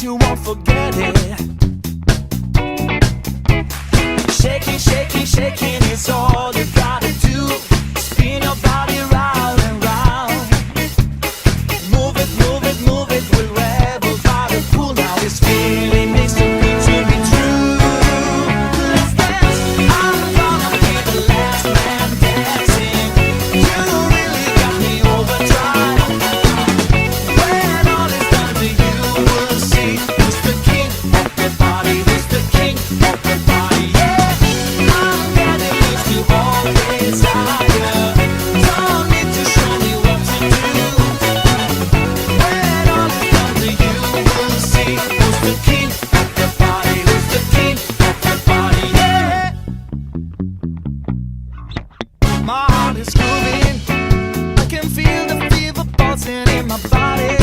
dance, you won't forget it. Shaking, shaking, shaking is all you gotta do. Spin your body round and round. Move it, move it, move it. We'll rebel by the pool. Now this feeling is too good to be true. Let's dance. I'm gonna be the last man dancing. You really got me overdrive. When all is done to you, we'll see who's the king of the party. Who's the king of the party? Yeah, I'm getting used to all desire. Don't need to show me what to do. When all is done to you, we'll see who's the king of the party. Who's the king of the party? Yeah. My heart is grooving. I can feel the fever pulsing in my body.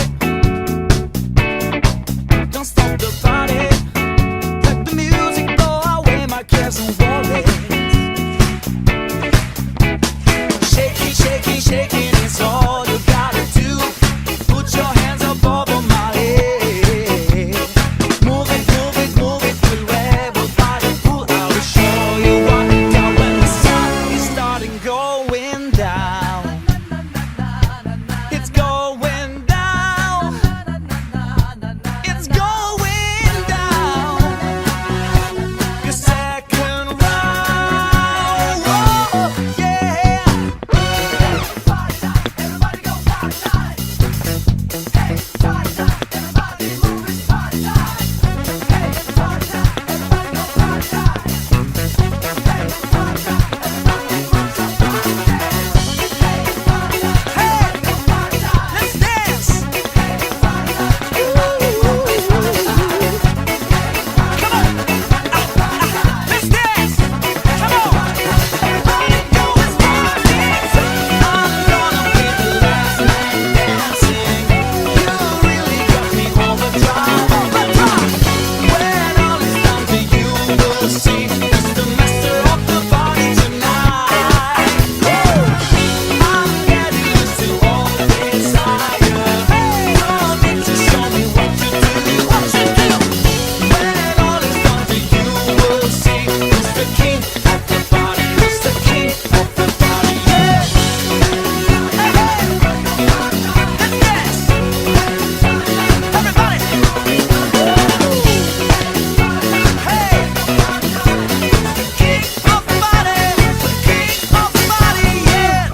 Don't stop the party. Let the music blow away my cares and worries. Shaking, shaking, shaking is all you gotta do. Put your hands up over my head. Move it, move it, move it. We'll rebel by the pool. I will show you what you got when the sun is starting going down. It's going down. It's going down. Your second round. Whoa, yeah. Everybody go party time. Hey, party time. Everybody move it, party time. Hey, party time. Everybody go party time. Hey, party time. Everybody move some party. Hey, party time. Hey, go party time. Let's dance. Hey, party time. Everybody move it, party time. Come on. Let's dance. Come on. Everybody go, it's party time. I'm gonna be the last man dancing. You really got me overdrive, overdrive. When all is done to you, we'll see who's the master of the party tonight. I'm getting used to all desire. Don't need to show me what to do, what to do. When all is done to you, we'll see who's the king of the party. Who's the king of the party? Yeah. Hey, hey. Let's dance. Everybody. Hey. The king of the party. The king of the party. Yeah.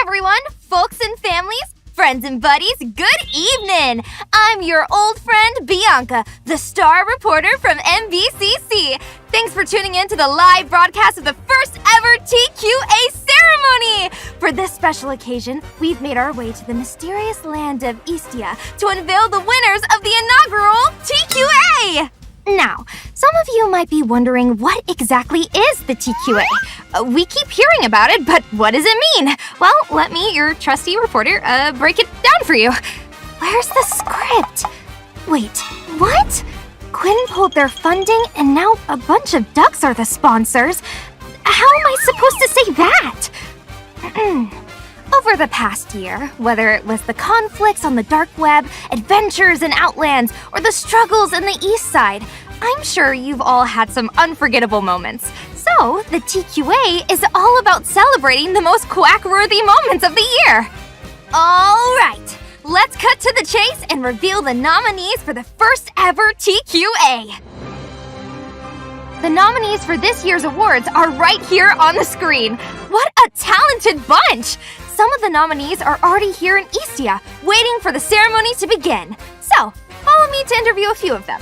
everyone, folks and families, friends and buddies, good evening! I'm your old friend Bianca, the star reporter from MBCC. Thanks for tuning in to the live broadcast of the first ever TQA Ceremony! For this special occasion, we've made our way to the mysterious land of Istia to unveil the winners of the inaugural TQA! Now, some of you might be wondering what exactly is the TQA. We keep hearing about it, but what does it mean? Well, let me, your trusty reporter, break it down for you. Where's the script? Wait, what? Quinn pulled their funding and now a bunch of ducks are the sponsors? How am I supposed to say that? Over the past year, whether it was the conflicts on the dark web, adventures in Outlands, or the struggles in the East Side, I'm sure you've all had some unforgettable moments. So, the TQA is all about celebrating the most quack-worthy moments of the year. All right, let's cut to the chase and reveal the nominees for the first ever TQA. The nominees for this year's awards are right here on the screen. What a talented bunch! Some of the nominees are already here in Istia, waiting for the ceremony to begin. So, follow me to interview a few of them.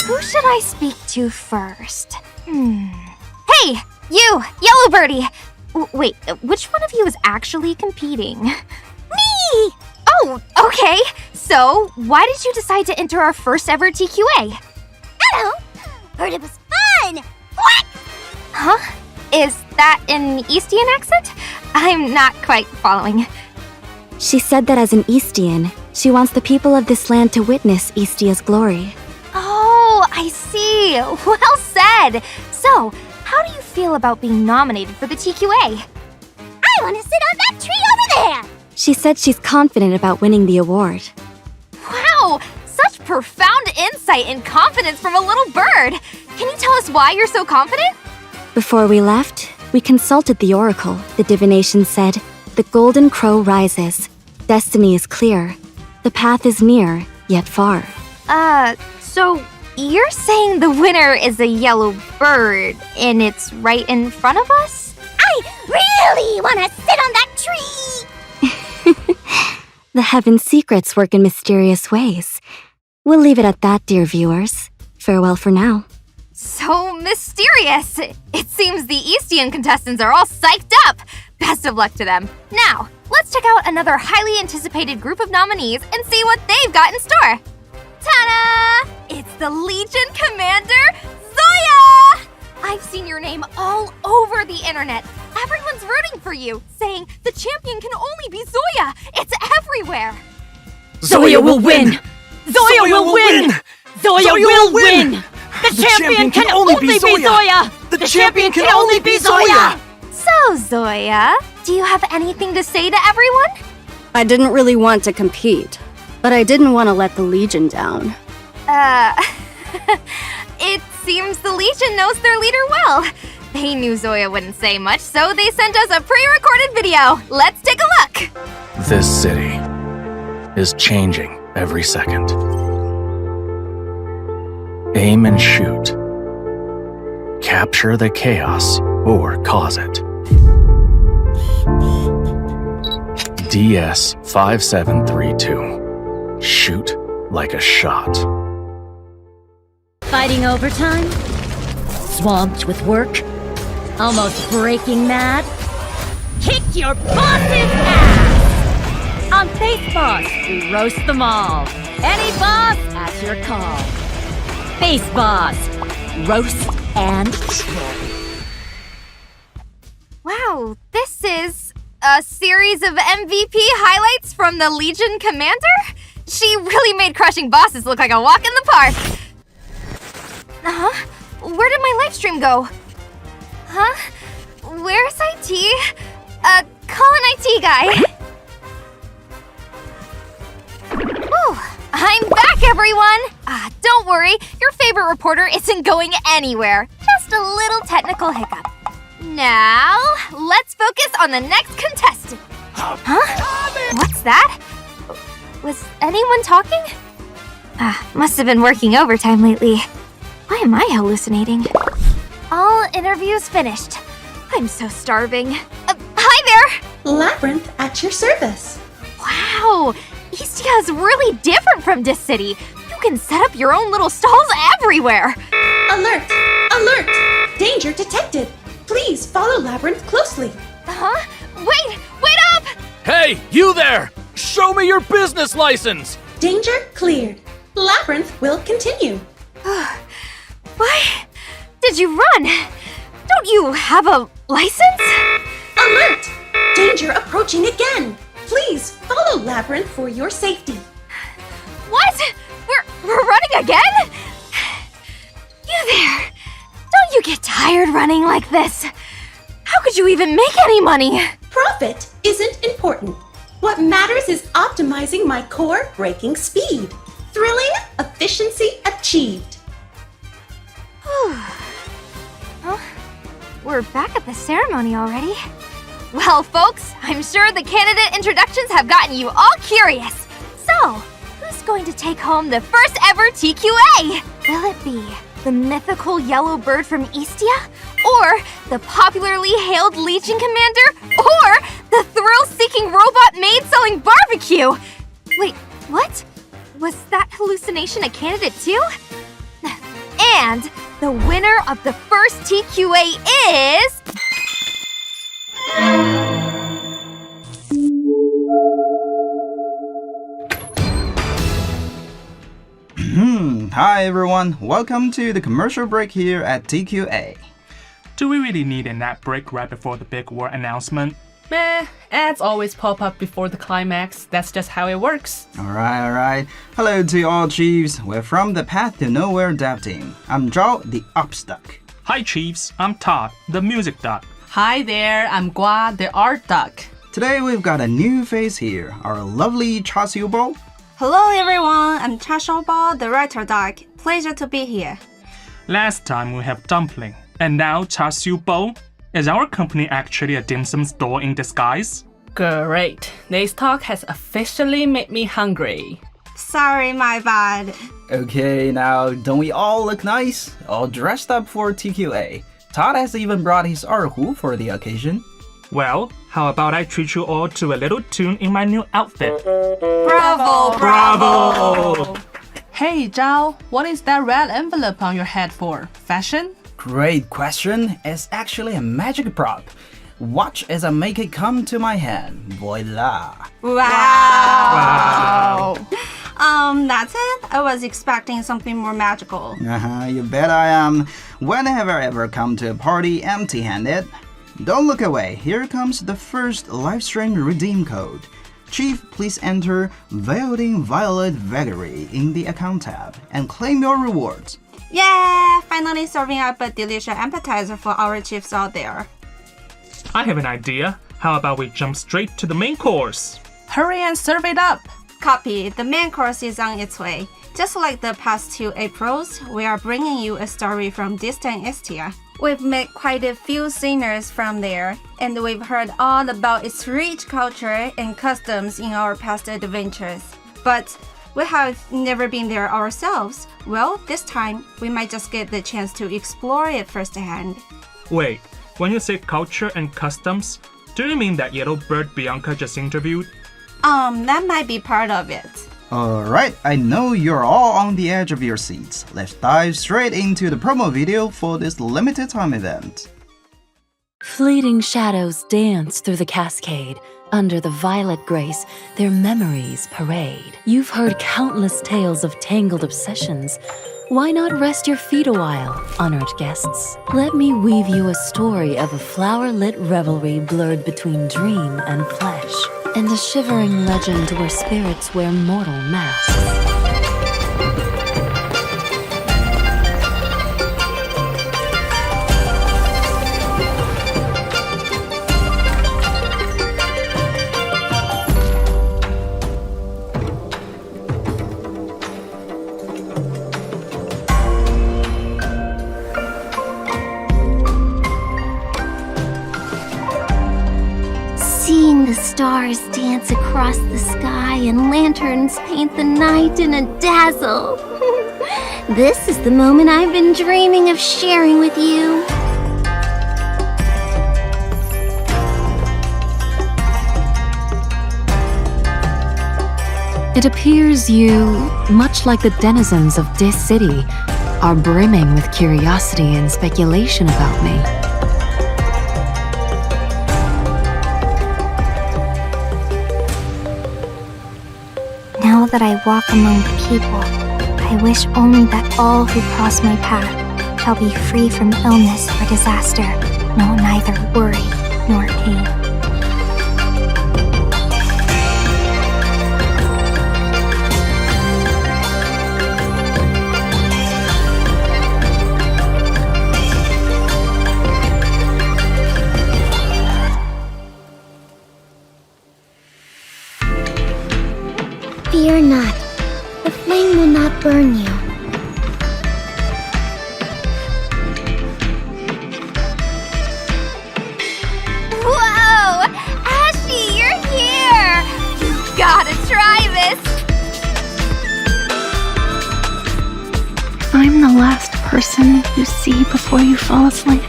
Who should I speak to first? Hey, you, Yellow Birdie! Wait, which one of you is actually competing? Me! Oh, okay. So, why did you decide to enter our first ever TQA? Hello! Heard it was fun! Quack! Huh? Is that an Eastian accent? I'm not quite following. She said that as an Eastian, she wants the people of this land to witness Istia's glory. Oh, I see. Well said. So, how do you feel about being nominated for the TQA? I want to sit on that tree over there! She said she's confident about winning the award. Wow, such profound insight and confidence from a little bird. Can you tell us why you're so confident? Before we left, we consulted the oracle. The divination said, "The golden crow rises. Destiny is clear. The path is near, yet far." So you're saying the winner is a yellow bird, and it's right in front of us? I really want to sit on that tree! The heaven's secrets work in mysterious ways. We'll leave it at that, dear viewers. Farewell for now. So mysterious! It seems the Eastian contestants are all psyched up! Best of luck to them. Now, let's check out another highly anticipated group of nominees and see what they've got in store. Ta-da! It's the Legion Commander, Zoya! I've seen your name all over the internet. Everyone's rooting for you, saying the champion can only be Zoya. It's everywhere. Zoya will win! Zoya will win! Zoya will win! The champion can only be Zoya! The champion can only be Zoya! So, Zoya, do you have anything to say to everyone? I didn't really want to compete, but I didn't want to let the Legion down. It seems the Legion knows their leader well. They knew Zoya wouldn't say much, so they sent us a pre-recorded video. Let's take a look. This city is changing every second. Aim and shoot. Capture the chaos or cause it. DS 5732. Shoot like a shot. Fighting overtime? Swamped with work? Almost breaking mad? Kick your boss's ass! On Face Boss, we roast them all. Any boss at your call. Face Boss, roast and troll. Wow, this is a series of MVP highlights from the Legion Commander? She really made crushing bosses look like a walk in the park. Huh? Where did my live stream go? Huh? Where's IT? Call an IT guy. Whew, I'm back, everyone! Don't worry, your favorite reporter isn't going anywhere. Just a little technical hiccup. Now, let's focus on the next contestant. Huh? What's that? Was anyone talking? Must have been working overtime lately. Why am I hallucinating? All interviews finished. I'm so starving. Hi there! Labyrinth at your service. Wow! Eastia is really different from this city. You can set up your own little stalls everywhere. Alert! Alert! Danger detected. Please follow Labyrinth closely. Huh? Wait up! Hey, you there! Show me your business license! Danger cleared. Labyrinth will continue. Why did you run? Don't you have a license? Alert! Danger approaching again. Please follow Labyrinth for your safety. What? We're running again? You there. Don't you get tired running like this? How could you even make any money? Profit isn't important. What matters is optimizing my core breaking speed. Thrilling efficiency achieved. Huh? We're back at the ceremony already. Well, folks, I'm sure the candidate introductions have gotten you all curious. So, who's going to take home the first ever TQA? Will it be the mythical yellow bird from Eastia? Or the popularly hailed Legion Commander? Or the thrill-seeking robot maid selling barbecue? Wait, what? Was that hallucination a candidate too? And the winner of the first TQA is... Hi everyone, welcome to the commercial break here at TQA. Do we really need an ad break right before the big war announcement? Meh, ads always pop up before the climax. That's just how it works. Alright. Hello to all Chiefs. We're from the Path to Nowhere dev team. I'm Zhao, the Ops Duck. Hi Chiefs, I'm Todd, the music duck. Hi there, I'm Gua, the art duck. Today we've got a new face here, our lovely char siu ball. Hello everyone, I'm Cha Shaobao, the writer doc. Pleasure to be here. Last time we have dumpling, and now char siu bao. Is our company actually a dim sum store in disguise? Great. Today's talk has officially made me hungry. Sorry, my bad. Okay, now don't we all look nice? All dressed up for TQA. Todd has even brought his erhu for the occasion. Well, how about I treat you all to a little tune in my new outfit? Bravo, Bravo! Hey, Zhao, what is that red envelope on your head for? Fashion? Great question. It's actually a magic prop. Watch as I make it come to my hand. Voila! Wow! That's it? I was expecting something more magical. You bet I am. When have I ever come to a party empty-handed? Don't look away. Here comes the first livestream redeem code. Chief, please enter VEILEDINVIOLETVAGARY in the account tab and claim your rewards. Yeah! Finally serving up a delicious appetizer for our chiefs out there. I have an idea. How about we jump straight to the main course? Hurry and serve it up! Copy. The main course is on its way. Just like the past 2 Aprils, we are bringing you a story from distant Estia. We've met quite a few singers from there, and we've heard all about its rich culture and customs in our past adventures. But we have never been there ourselves. Well, this time, we might just get the chance to explore it firsthand. Wait, when you say culture and customs, do you mean that yellow bird Bianca just interviewed? That might be part of it. Alright, I know you're all on the edge of your seats. Let's dive straight into the promo video for this limited time event. Fleeting shadows dance through the cascade. Under the violet grace, their memories parade. You've heard countless tales of tangled obsessions. Why not rest your feet a while, honored guests? Let me weave you a story of a flower-lit revelry blurred between dream and flesh, and a shivering legend where spirits wear mortal masks. Seeing the stars dance across the sky and lanterns paint the night in a dazzle. This is the moment I've been dreaming of sharing with you. It appears you, much like the denizens of this city, are brimming with curiosity and speculation about me. Now that I walk among the people, I wish only that all who cross my path shall be free from illness or disaster, know neither worry nor pain. Fear not, the flame will not burn you. Whoa! Ashy, you're here! You gotta try this! I'm the last person you see before you fall asleep.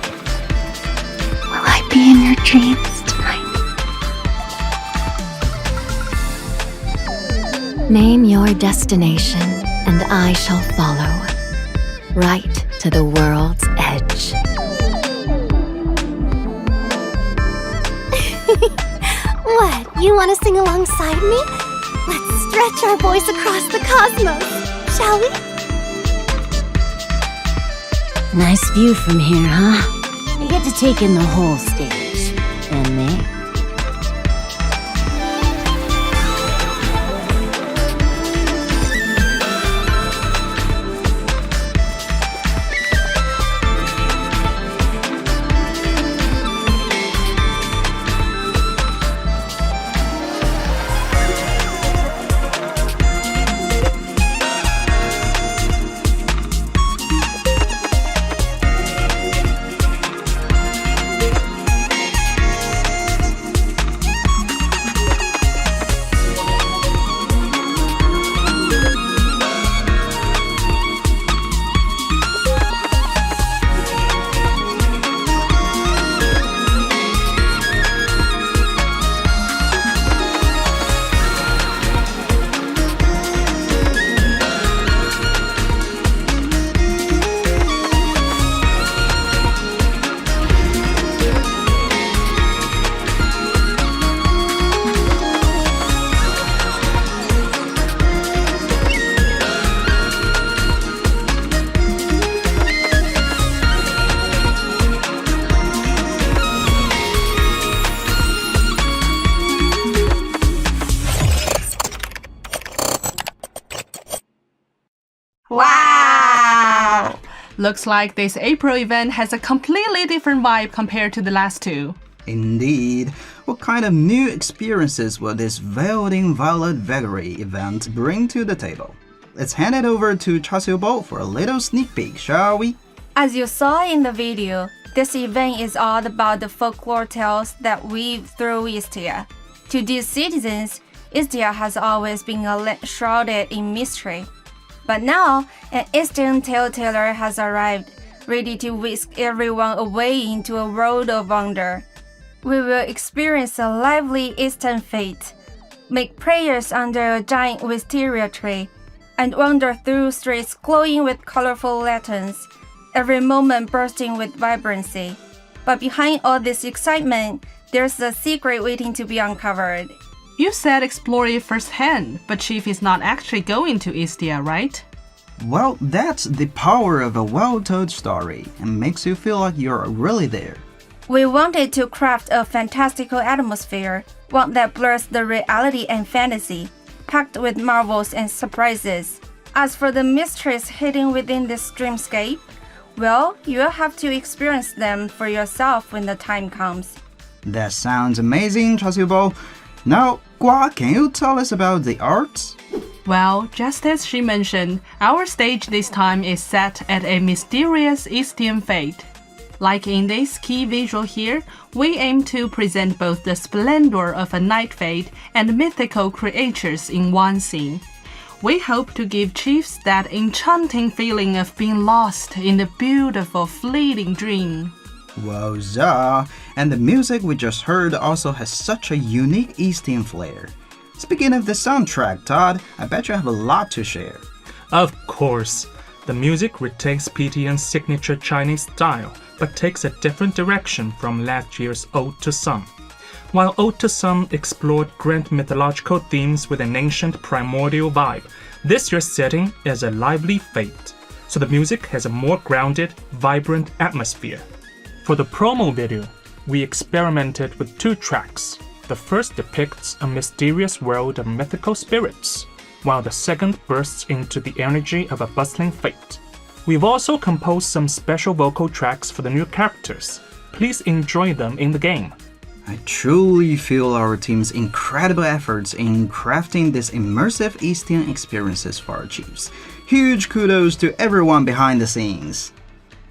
Will I be in your dreams tonight? Name your destination, and I shall follow, right to the world's edge. What, you want to sing alongside me? Let's stretch our voice across the cosmos, shall we? Nice view from here, huh? You get to take in the whole stage. And me. Looks like this April event has a completely different vibe compared to the last two. Indeed. What kind of new experiences will this VEILEDINVIOLETVAGARY event bring to the table? Let's hand it over to Chasubo for a little sneak peek, shall we? As you saw in the video, this event is all about the folklore tales that weave through Istia. To these citizens, Istia has always been a land shrouded in mystery. But now, an Eastern tale-teller has arrived, ready to whisk everyone away into a world of wonder. We will experience a lively Eastern fete, make prayers under a giant wisteria tree, and wander through streets glowing with colorful lanterns, every moment bursting with vibrancy. But behind all this excitement, there's a secret waiting to be uncovered. You said explore it firsthand, but Chief is not actually going to Istia, right? Well, that's the power of a well-told story and makes you feel like you're really there. We wanted to craft a fantastical atmosphere, one that blurs the reality and fantasy, packed with marvels and surprises. As for the mysteries hidden within this dreamscape, well, you'll have to experience them for yourself when the time comes. That sounds amazing, Chasubo. Now, QUACK, can you tell us about the arts? Well, just as she mentioned, our stage this time is set at a mysterious Eastern fete. Like in this key visual here, we aim to present both the splendor of a night fete and mythical creatures in one scene. We hope to give Chiefs that enchanting feeling of being lost in the beautiful fleeting dream. Wowza! And the music we just heard also has such a unique Eastern flair. Speaking of the soundtrack, Todd, I bet you have a lot to share. Of course. The music retains PTN's signature Chinese style, but takes a different direction from last year's Ode to Sun. While Ode to Sun explored grand mythological themes with an ancient primordial vibe, this year's setting is a lively fete, so the music has a more grounded, vibrant atmosphere. For the promo video, we experimented with 2 tracks. The first depicts a mysterious world of mythical spirits, while the second bursts into the energy of a bustling fete. We've also composed some special vocal tracks for the new characters. Please enjoy them in the game. I truly feel our team's incredible efforts in crafting these immersive Eastern experiences for our Chiefs. Huge kudos to everyone behind the scenes.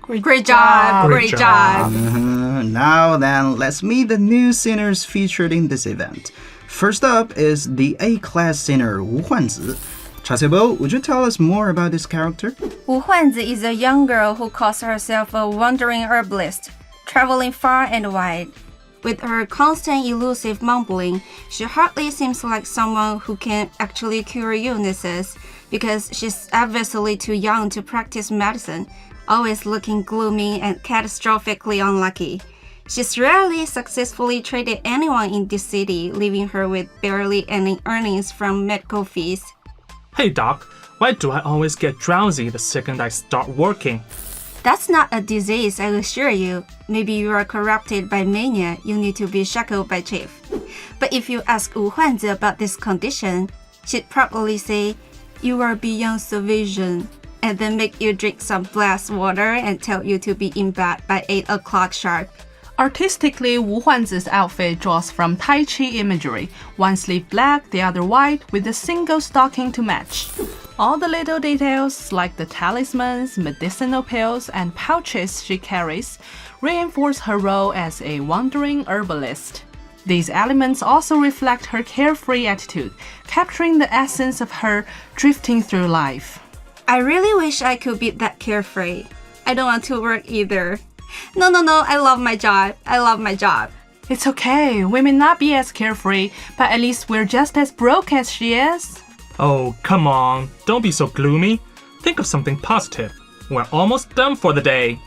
Great job! Great job! Now then, let's meet the new singers featured in this event. First up is the A-class singer Wu Huanzi. Chasubo, would you tell us more about this character? Wu Huanzi is a young girl who calls herself a wandering herbalist, traveling far and wide. With her constant elusive mumbling, she hardly seems like someone who can actually cure illnesses because she's obviously too young to practice medicine, always looking gloomy and catastrophically unlucky. She's rarely successfully treated anyone in this city, leaving her with barely any earnings from medical fees. Hey doc, why do I always get drowsy the second I start working? That's not a disease, I assure you. Maybe you are corrupted by mania, you need to be shackled by Chief. But if you ask Wu Huanzi about this condition, she'd probably say, you are beyond supervision, and then make you drink some glass water and tell you to be in bed by 8 o'clock sharp. Artistically, Wu Huanzi's outfit draws from Tai Chi imagery, one sleeve black, the other white, with a single stocking to match. All the little details, like the talismans, medicinal pills, and pouches she carries, reinforce her role as a wandering herbalist. These elements also reflect her carefree attitude, capturing the essence of her drifting through life. I really wish I could be that carefree. I don't want to work either. No, I love my job. I love my job. It's okay, we may not be as carefree, but at least we're just as broke as she is. Oh, come on, don't be so gloomy. Think of something positive. We're almost done for the day.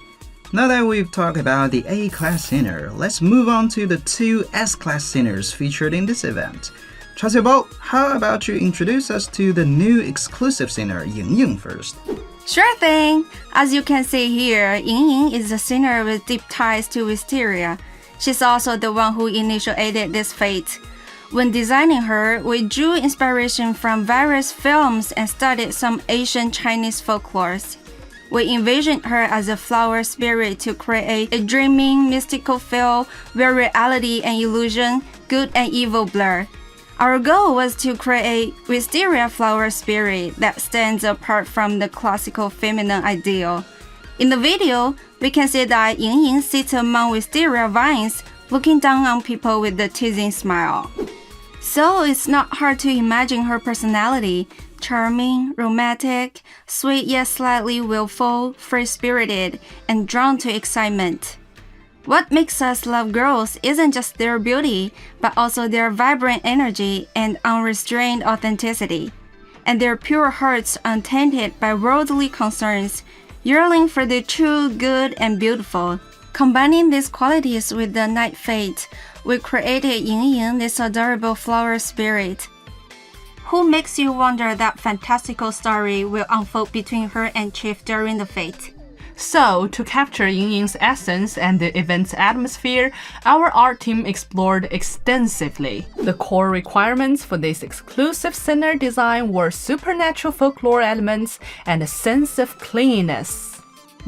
Now that we've talked about the A-class singer, let's move on to the 2 S-class singers featured in this event. Chasubo, how about you introduce us to the new exclusive singer Yangliuqing first? Sure thing! As you can see here, Yangliuqing is a singer with deep ties to Wisteria. She's also the one who initiated this fate. When designing her, we drew inspiration from various films and studied some Asian Chinese folklores. We envisioned her as a flower spirit to create a dreaming, mystical feel where reality and illusion, good and evil blur. Our goal was to create wisteria flower spirit that stands apart from the classical feminine ideal. In the video, we can see that Yangliuqing sits among wisteria vines, looking down on people with a teasing smile. So it's not hard to imagine her personality: charming, romantic, sweet yet slightly willful, free-spirited, and drawn to excitement. What makes us love girls isn't just their beauty, but also their vibrant energy and unrestrained authenticity, and their pure hearts untainted by worldly concerns, yearning for the true, good, and beautiful. Combining these qualities with the night fate, we created Yangliuqing, this adorable flower spirit. Who makes you wonder that fantastical story will unfold between her and Chief during the fate? So, to capture Yangliuqing's essence and the event's atmosphere, our art team explored extensively. The core requirements for this exclusive center design were supernatural folklore elements and a sense of cleanliness.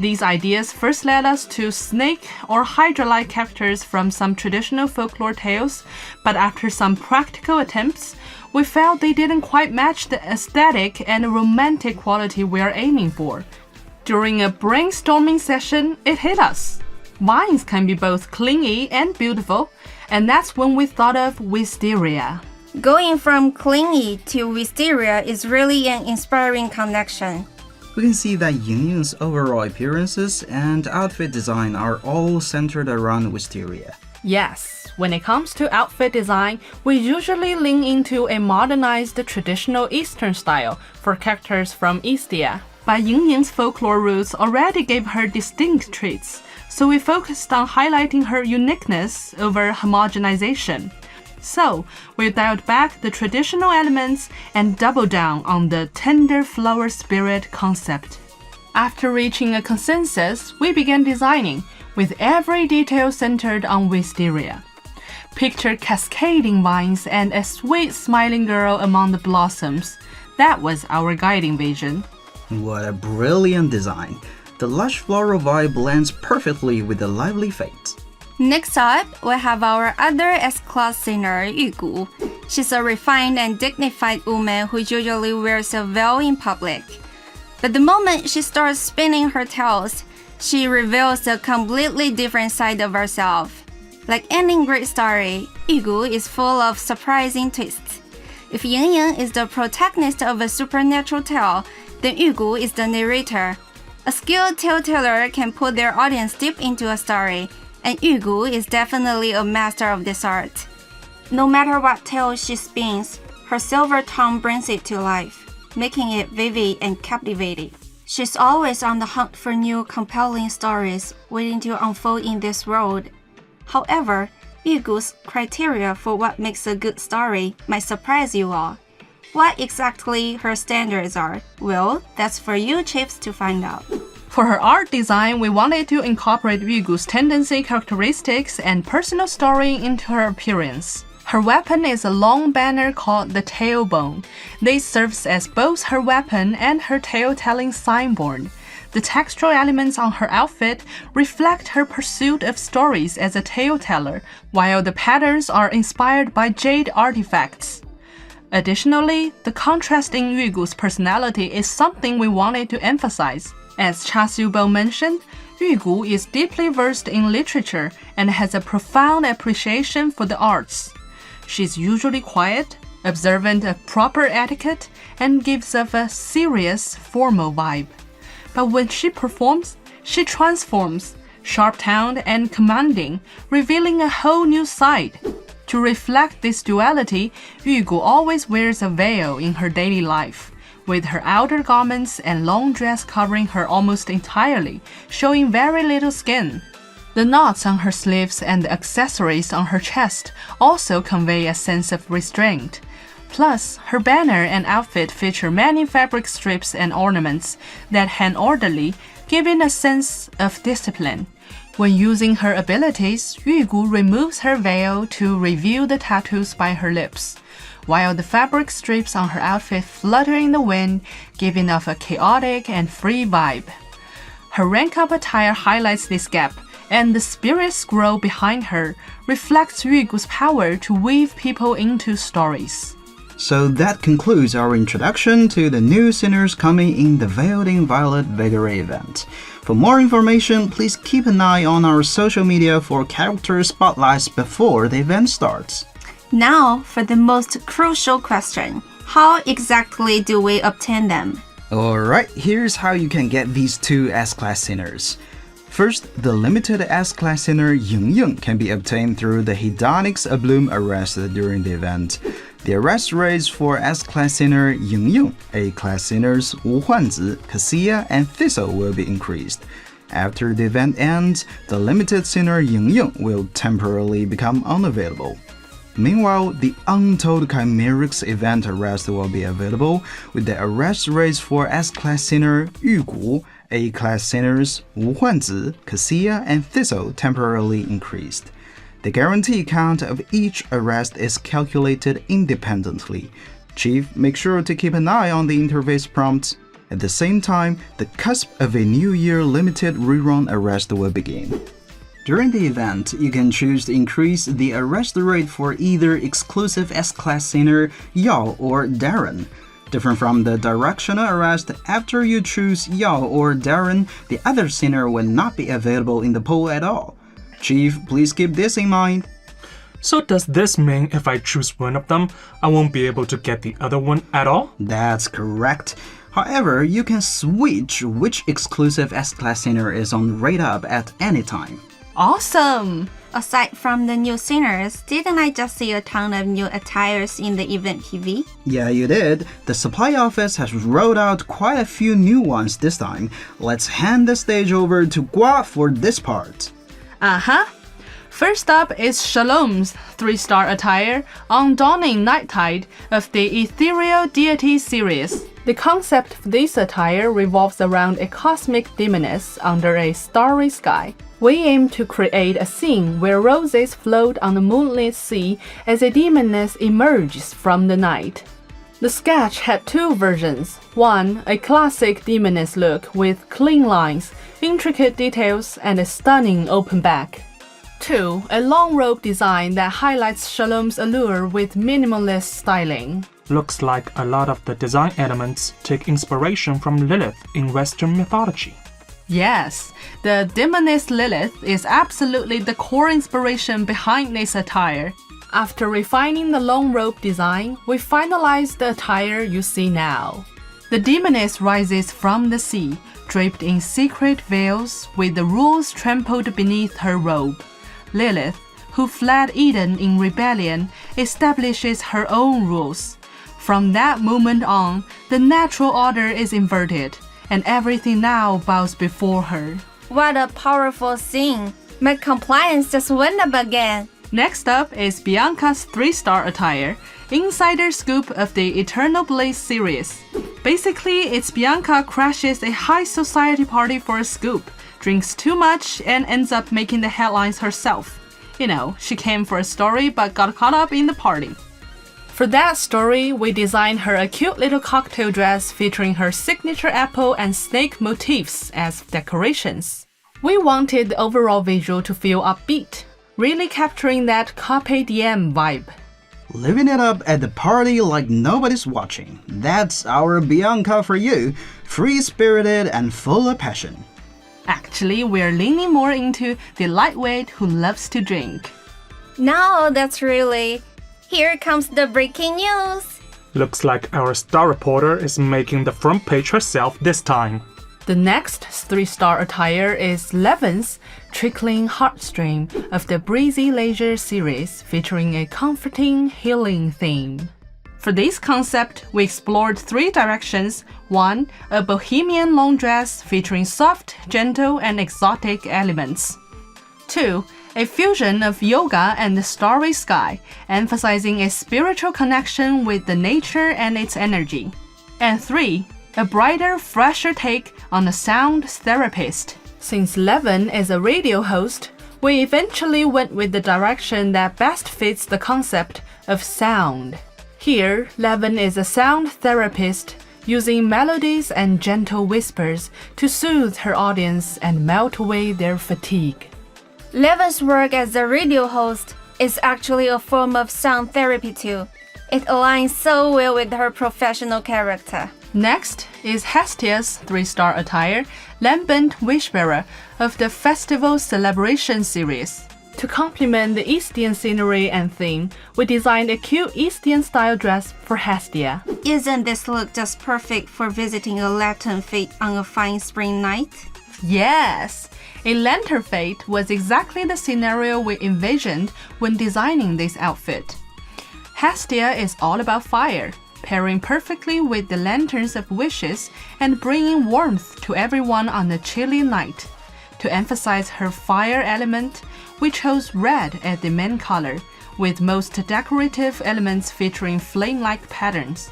These ideas first led us to snake or hydra-like characters from some traditional folklore tales, but after some practical attempts, we felt they didn't quite match the aesthetic and romantic quality we are aiming for. During a brainstorming session, it hit us. Vines can be both clingy and beautiful, and that's when we thought of wisteria. Going from clingy to wisteria is really an inspiring connection. We can see that Yangliuqing's overall appearances and outfit design are all centered around wisteria. Yes, when it comes to outfit design, we usually lean into a modernized traditional Eastern style for characters from Eastia. But Yangliuqing's folklore roots already gave her distinct traits, so we focused on highlighting her uniqueness over homogenization. So, we dialed back the traditional elements and doubled down on the tender flower spirit concept. After reaching a consensus, we began designing, with every detail centered on wisteria. Picture cascading vines and a sweet smiling girl among the blossoms. That was our guiding vision. What a brilliant design! The lush floral vibe blends perfectly with the lively fate. Next up, we have our other S-class singer, Yugu. She's a refined and dignified woman who usually wears a veil in public. But the moment she starts spinning her tales, she reveals a completely different side of herself. Like any great story, Yugu is full of surprising twists. If Yangliuqing is the protagonist of a supernatural tale, then Yugu is the narrator. A skilled tale-teller can put their audience deep into a story, and Yugu is definitely a master of this art. No matter what tale she spins, her silver tongue brings it to life, making it vivid and captivating. She's always on the hunt for new, compelling stories waiting to unfold in this world. However, Yugu's criteria for what makes a good story might surprise you all. What exactly her standards are, well, that's for you chiefs to find out. For her art design, we wanted to incorporate Yugu's tendency, characteristics, and personal story into her appearance. Her weapon is a long banner called the tailbone. This serves as both her weapon and her tale-telling signboard. The textural elements on her outfit reflect her pursuit of stories as a tale-teller, while the patterns are inspired by jade artifacts. Additionally, the contrast in Yugu's personality is something we wanted to emphasize. As Cha Siu-bo mentioned, Yugu is deeply versed in literature and has a profound appreciation for the arts. She's usually quiet, observant of proper etiquette, and gives off a serious, formal vibe. But when she performs, she transforms, sharp-tongued and commanding, revealing a whole new side. To reflect this duality, Yugu always wears a veil in her daily life, with her outer garments and long dress covering her almost entirely, showing very little skin. The knots on her sleeves and the accessories on her chest also convey a sense of restraint. Plus, her banner and outfit feature many fabric strips and ornaments that hang orderly, giving a sense of discipline. When using her abilities, Yugu removes her veil to reveal the tattoos by her lips, while the fabric strips on her outfit flutter in the wind, giving off a chaotic and free vibe. Her rank-up attire highlights this gap, and the spirit scroll behind her reflects Yugu's power to weave people into stories. So that concludes our introduction to the new singers coming in the Veiled in Violet Vagary event. For more information, please keep an eye on our social media for character spotlights before the event starts. Now, for the most crucial question. How exactly do we obtain them? Alright, here's how you can get these two S-Class singers. First, the limited S-Class sinner Yangliuqing can be obtained through the Hedonics Bloom arrest during the event. The arrest rates for S-Class sinner Yangliuqing, A-Class sinners Wu Huanzi, Cassia, and Thistle will be increased. After the event ends, the limited sinner Yangliuqing will temporarily become unavailable. Meanwhile, the Untold Chimerics event arrest will be available, with the arrest rates for S-Class sinner Yugu, A-Class sinners Wu Huanzi, Cassia, and Thistle temporarily increased. The guarantee count of each arrest is calculated independently. Chief, make sure to keep an eye on the interface prompts. At the same time, the cusp of a New Year limited rerun arrest will begin. During the event, you can choose to increase the arrest rate for either exclusive S-Class sinner Yao or Darren. Different from the directional arrest, after you choose Yao or Darren, the other sinner will not be available in the pool at all. Chief, please keep this in mind. So does this mean if I choose one of them, I won't be able to get the other one at all? That's correct. However, you can switch which exclusive S-Class sinner is on rate up at any time. Awesome! Aside from the new singers, didn't I just see a ton of new attires in the event TV? Yeah, you did. The supply office has rolled out quite a few new ones this time. Let's hand the stage over to QUACK for this part. First up is Shalom's 3-star attire on Dawning Nighttide of the Ethereal Deity series. The concept of this attire revolves around a cosmic demoness under a starry sky. We aim to create a scene where roses float on the moonlit sea as a demoness emerges from the night. The sketch had two versions. One, a classic demoness look with clean lines, intricate details, and a stunning open back. 2, a long robe design that highlights Shalom's allure with minimalist styling. Looks like a lot of the design elements take inspiration from Lilith in Western mythology. Yes, the demoness Lilith is absolutely the core inspiration behind this attire. After refining the long robe design, we finalized the attire you see now. The demoness rises from the sea, draped in secret veils with the rules trampled beneath her robe. Lilith, who fled Eden in rebellion, establishes her own rules. From that moment on, the natural order is inverted, and everything now bows before her. What a powerful scene! My compliance just went up again. Next up is Bianca's 3-star attire, insider scoop of the Eternal Blaze series. Basically, it's Bianca crashes a high society party for a scoop, drinks too much, and ends up making the headlines herself. You know, she came for a story but got caught up in the party. For that story, we designed her a cute little cocktail dress featuring her signature apple and snake motifs as decorations. We wanted the overall visual to feel upbeat, really capturing that Carpe Diem vibe. Living it up at the party like nobody's watching. That's our Bianca for you, free-spirited and full of passion. Actually, we're leaning more into the lightweight who loves to drink. Now that's really... Here comes the breaking news! Looks like our star reporter is making the front page herself this time. The next 3-star attire is Levin's Trickling Heartstring of the Breezy Leisure series, featuring a comforting, healing theme. For this concept, we explored 3 directions. 1, a bohemian long dress featuring soft, gentle, and exotic elements. 2, a fusion of yoga and the starry sky, emphasizing a spiritual connection with the nature and its energy. And 3, a brighter, fresher take on a sound therapist. Since Levin is a radio host, we eventually went with the direction that best fits the concept of sound. Here, Levin is a sound therapist using melodies and gentle whispers to soothe her audience and melt away their fatigue. Leva's work as a radio host is actually a form of sound therapy too. It aligns so well with her professional character. Next is Hestia's 3-star attire, lambent wishbearer of the Festival Celebration series. To complement the Eastian scenery and theme, we designed a cute Eastian-style dress for Hestia. Isn't this look just perfect for visiting a lantern fete on a fine spring night? Yes! A lantern fete was exactly the scenario we envisioned when designing this outfit. Hestia is all about fire, pairing perfectly with the lanterns of wishes and bringing warmth to everyone on a chilly night. To emphasize her fire element, we chose red as the main color, with most decorative elements featuring flame-like patterns.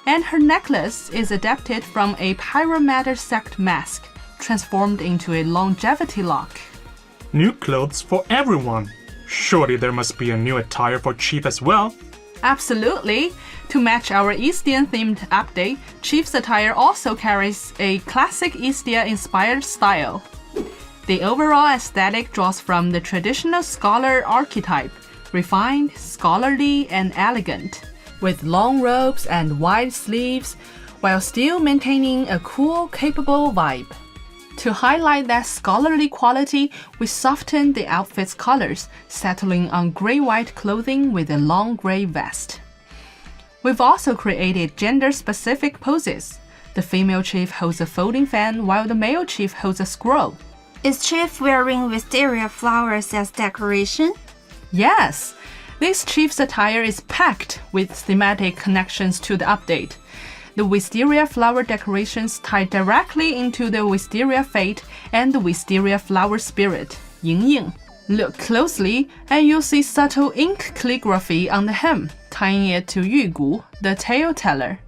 And her necklace is adapted from a pyromatter sect mask, transformed into a longevity lock. New clothes for everyone. Surely there must be a new attire for Chief as well. Absolutely! To match our Eastian-themed update, Chief's attire also carries a classic Eastia-inspired style. The overall aesthetic draws from the traditional scholar archetype, refined, scholarly, and elegant, with long robes and wide sleeves, while still maintaining a cool, capable vibe. To highlight that scholarly quality, we softened the outfit's colors, settling on gray-white clothing with a long gray vest. We've also created gender-specific poses. The female chief holds a folding fan, while the male chief holds a scroll. Is Chief wearing wisteria flowers as decoration? Yes! This chief's attire is packed with thematic connections to the update. The wisteria flower decorations tie directly into the wisteria fate and the wisteria flower spirit, Yangliuqing. Look closely and you'll see subtle ink calligraphy on the hem, tying it to Yugu, the tale teller.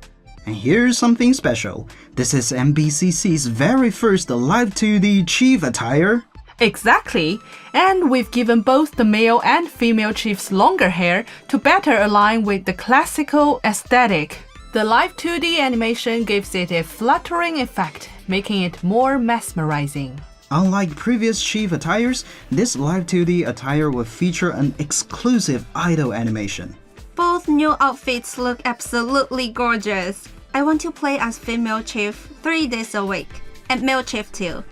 And here's something special. This is MBCC's very first live 2D Chief attire. Exactly, and we've given both the male and female chiefs longer hair to better align with the classical aesthetic. The live 2D animation gives it a fluttering effect, making it more mesmerizing. Unlike previous Chief attires, this live 2D attire will feature an exclusive idol animation. Both new outfits look absolutely gorgeous. I want to play as female chief 3 days a week, and male chief too.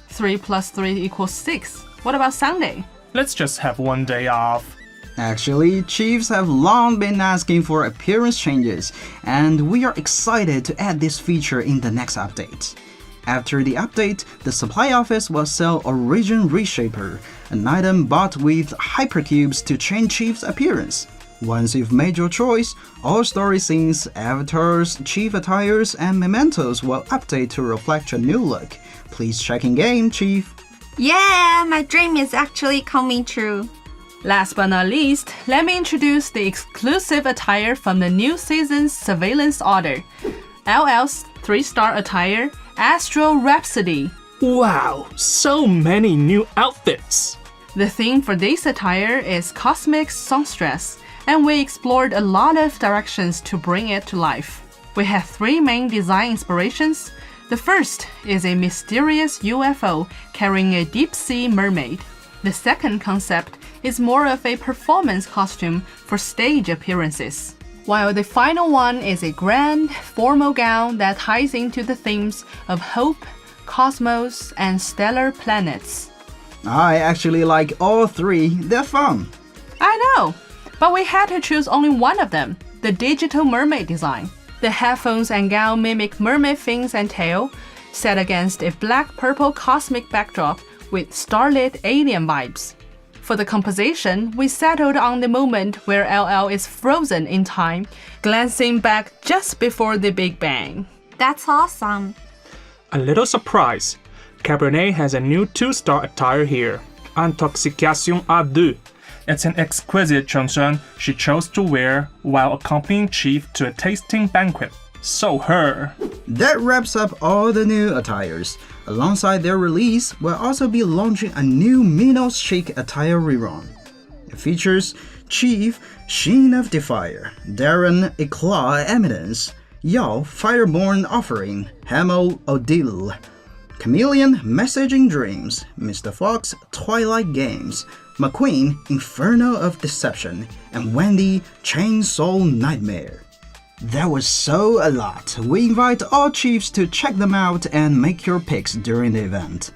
3 + 3 = 6. What about Sunday? Let's just have one day off. Actually, Chiefs have long been asking for appearance changes, and we are excited to add this feature in the next update. After the update, the supply office will sell Origin Reshaper, an item bought with hypercubes to change Chief's appearance. Once you've made your choice, all story scenes, avatars, Chief attires, and mementos will update to reflect your new look. Please check in game, Chief. Yeah, my dream is actually coming true. Last but not least, let me introduce the exclusive attire from the new season's Surveillance Order. LL's 3-star attire, Astral Rhapsody. Wow, so many new outfits! The theme for this attire is Cosmic Songstress, and we explored a lot of directions to bring it to life. We have 3 main design inspirations. The first is a mysterious UFO carrying a deep-sea mermaid. The second concept is more of a performance costume for stage appearances, while the final one is a grand, formal gown that ties into the themes of hope, cosmos, and stellar planets. I actually like all 3, they're fun. I know, but we had to choose only one of them, the digital mermaid design. The headphones and gown mimic mermaid fins and tail, set against a black-purple cosmic backdrop with starlit alien vibes. For the composition, we settled on the moment where LL is frozen in time, glancing back just before the Big Bang. That's awesome. A little surprise. Cabernet has a new 2-star attire here, Intoxication à deux. It's an exquisite chanshan she chose to wear while accompanying Chief to a tasting banquet. So her. That wraps up all the new attires. Alongside their release, we'll also be launching a new Minos Chic attire rerun. It features Chief, Sheen of Defier, Darren, Eclat Eminence, Yao Fireborn Offering, Hamel Odile, Chameleon Messaging Dreams, Mr. Fox Twilight Games, McQueen Inferno of Deception, and Wendy Chainsaw Nightmare. That was so a lot. We invite all chiefs to check them out and make your picks during the event.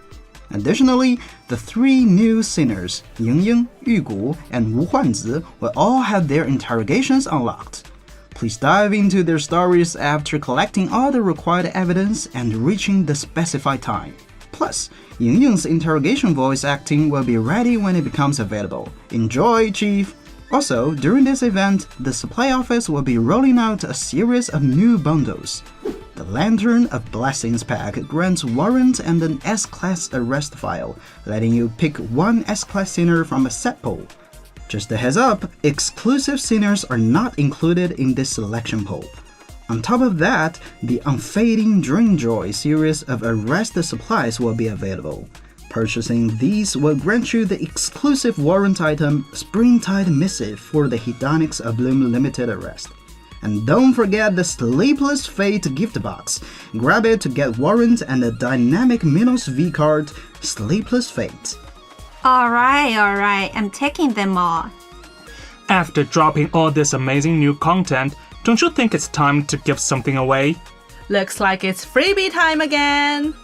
Additionally, the 3 new singers, Yangliuqing, Yugu, and Wu Huanzi, will all have their interrogations unlocked. Please dive into their stories after collecting all the required evidence and reaching the specified time. Plus, Yangliuqing's interrogation voice acting will be ready when it becomes available. Enjoy, Chief! Also, during this event, the supply office will be rolling out a series of new bundles. The Lantern of Blessings pack grants warrant and an S-Class arrest file, letting you pick one S-Class sinner from a set pool. Just a heads up, exclusive sinners are not included in this selection pool. On top of that, the Unfading Dreamjoy series of arrest supplies will be available. Purchasing these will grant you the exclusive warrant item Springtide Missive for the Hedonics of Bloom Limited Arrest. And don't forget the Sleepless Fate gift box. Grab it to get warrant and the dynamic Minos V card, Sleepless Fate. Alright, I'm taking them all. After dropping all this amazing new content, don't you think it's time to give something away? Looks like it's freebie time again.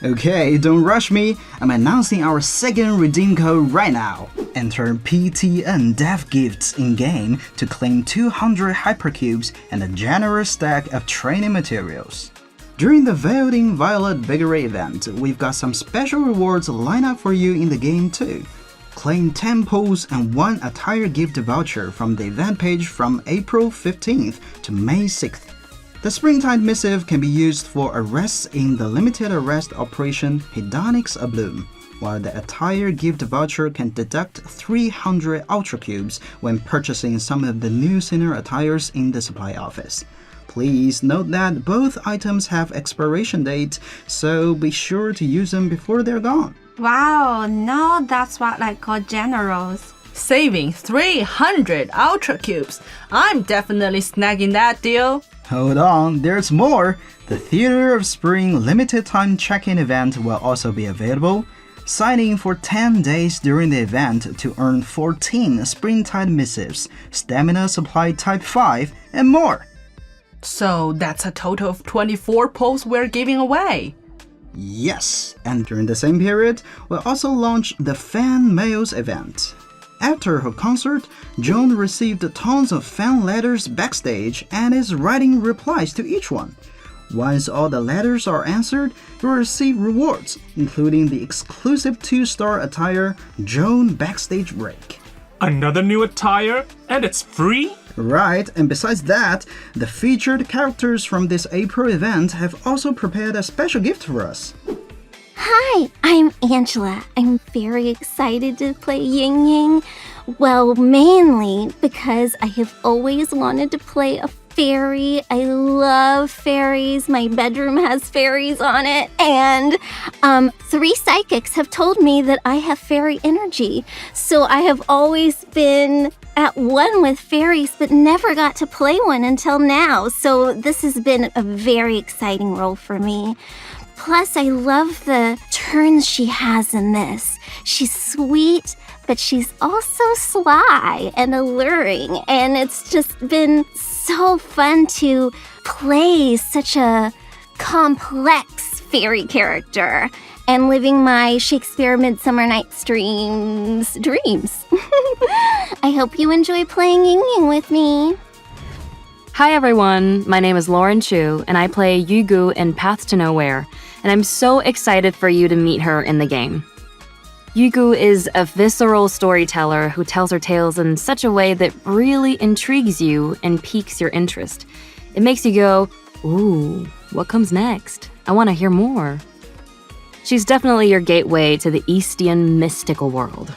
Okay, don't rush me. I'm announcing our second redeem code right now. Enter PTNDEVGIFTS in-game to claim 200 hypercubes and a generous stack of training materials. During the VEILEDINVIOLETVAGARY event, we've got some special rewards lined up for you in the game too. Claim 10 pulls and 1 attire gift voucher from the event page from April 15th to May 6th. The Springtide Missive can be used for arrests in the limited arrest operation Hedonics of Bloom, while the attire gift voucher can deduct 300 Ultra Cubes when purchasing some of the new sinner attires in the supply office. Please note that both items have expiration dates, so be sure to use them before they're gone. Wow, now that's what I call generals. Saving 300 Ultra Cubes. I'm definitely snagging that deal. Hold on, there's more! The Theater of Spring limited time check-in event will also be available. Sign in for 10 days during the event to earn 14 Springtide Missives, Stamina Supply Type 5, and more! So that's a total of 24 pulls we're giving away. Yes, and during the same period, we'll also launch the Fan Mails event. After her concert, Joan received tons of fan letters backstage and is writing replies to each one. Once all the letters are answered, you'll receive rewards, including the exclusive 2-star attire Joan Backstage Break. Another new attire? And it's free? Right, and besides that, the featured characters from this April event have also prepared a special gift for us. Hi, I'm Angela. I'm very excited to play Yangliuqing. Well, mainly because I have always wanted to play a fairy. I love fairies. My bedroom has fairies on it. And 3 psychics have told me that I have fairy energy. So I have always been at one with fairies, but never got to play one until now. So this has been a very exciting role for me. Plus, I love the turns she has in this. She's sweet, but she's also sly and alluring. And it's just been so fun to play such a complex fairy character and living my Shakespeare Midsummer Night's Dreams. I hope you enjoy playing Yangliuqing with me. Hi everyone, my name is Lauren Chu, and I play Yugu in Path to Nowhere, and I'm so excited for you to meet her in the game. Yugu is a visceral storyteller who tells her tales in such a way that really intrigues you and piques your interest. It makes you go, ooh, what comes next? I want to hear more. She's definitely your gateway to the Eastian mystical world.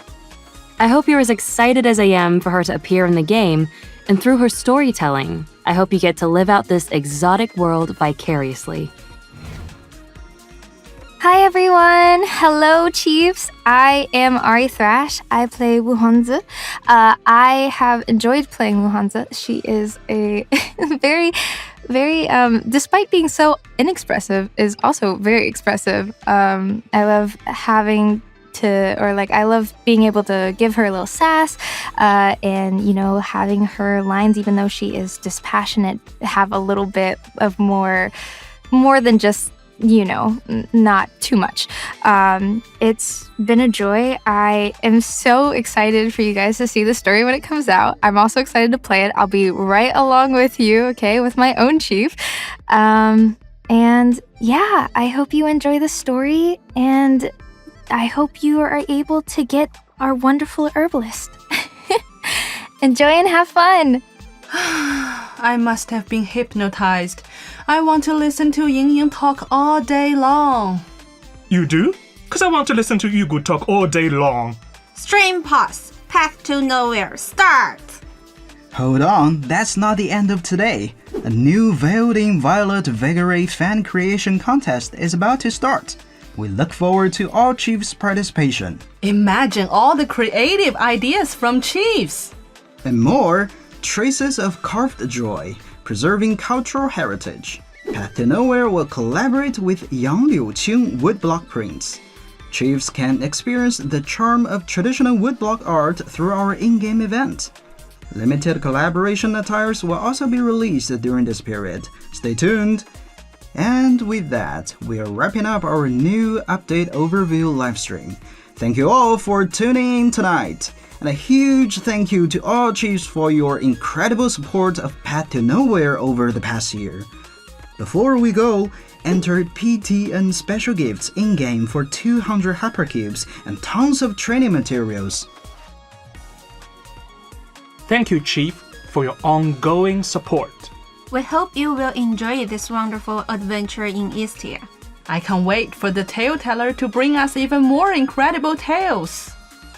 I hope you're as excited as I am for her to appear in the game, and through her storytelling, I hope you get to live out this exotic world vicariously. Hi everyone! Hello Chiefs! I am Ari Thrash. I play Wu Huanzi. I have enjoyed playing Wu Huanzi. She is a very very, despite being so inexpressive, is also very expressive. I love having to, or like, I love being able to give her a little sass, and, you know, having her lines, even though she is dispassionate, have a little bit of more than just, you know, not too much. It's been a joy. I am so excited for you guys to see the story when it comes out. I'm also excited to play it. I'll be right along with you, okay, with my own chief. And yeah, I hope you enjoy the story, and I hope you are able to get our wonderful herbalist. Enjoy and have fun. I must have been hypnotized. I want to listen to Yangliuqing talk all day long. You do? Because I want to listen to Yugu talk all day long. Stream pause. Path to nowhere. Start. Hold on, that's not the end of today. A new Veiled in Violet Vagary fan creation contest is about to start. We look forward to all Chiefs' participation. Imagine all the creative ideas from Chiefs. And more, traces of carved joy, preserving cultural heritage. Path to Nowhere will collaborate with Yangliuqing woodblock prints. Chiefs can experience the charm of traditional woodblock art through our in-game event. Limited collaboration attires will also be released during this period. Stay tuned! And with that, we are wrapping up our new update overview livestream. Thank you all for tuning in tonight. And a huge thank you to all Chiefs for your incredible support of Path to Nowhere over the past year. Before we go, enter PTN special gifts in-game for 200 hypercubes and tons of training materials. Thank you, Chief, for your ongoing support. We hope you will enjoy this wonderful adventure in Istia. I can't wait for the tale teller to bring us even more incredible tales.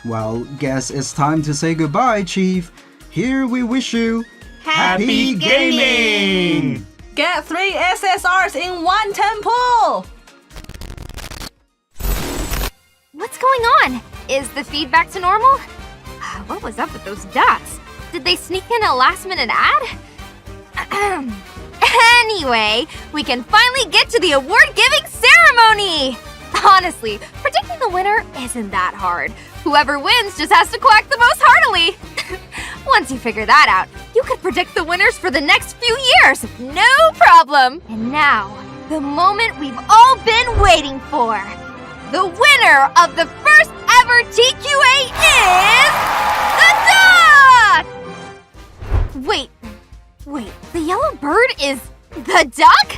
Well, guess it's time to say goodbye, Chief. Here we wish you Happy gaming! Get 3 SSRs in one temple! What's going on? Is the feed back to normal? What was up with those dots? Did they sneak in a last-minute ad? Anyway, we can finally get to the award-giving ceremony! Honestly, predicting the winner isn't that hard. Whoever wins just has to quack the most heartily. Once you figure that out, you could predict the winners for the next few years. No problem. And now, the moment we've all been waiting for. The winner of the first ever TQA is the duck! Wait, the yellow bird is the duck?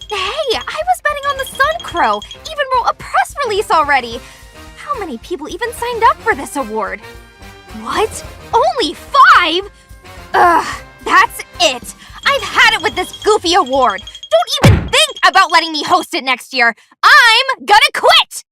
Hey, I was betting on the sun crow. Even wrote a press release already. How many people even signed up for this award? What? Only 5? Ugh, that's it. I've had it with this goofy award. Don't even think about letting me host it next year. I'm gonna quit!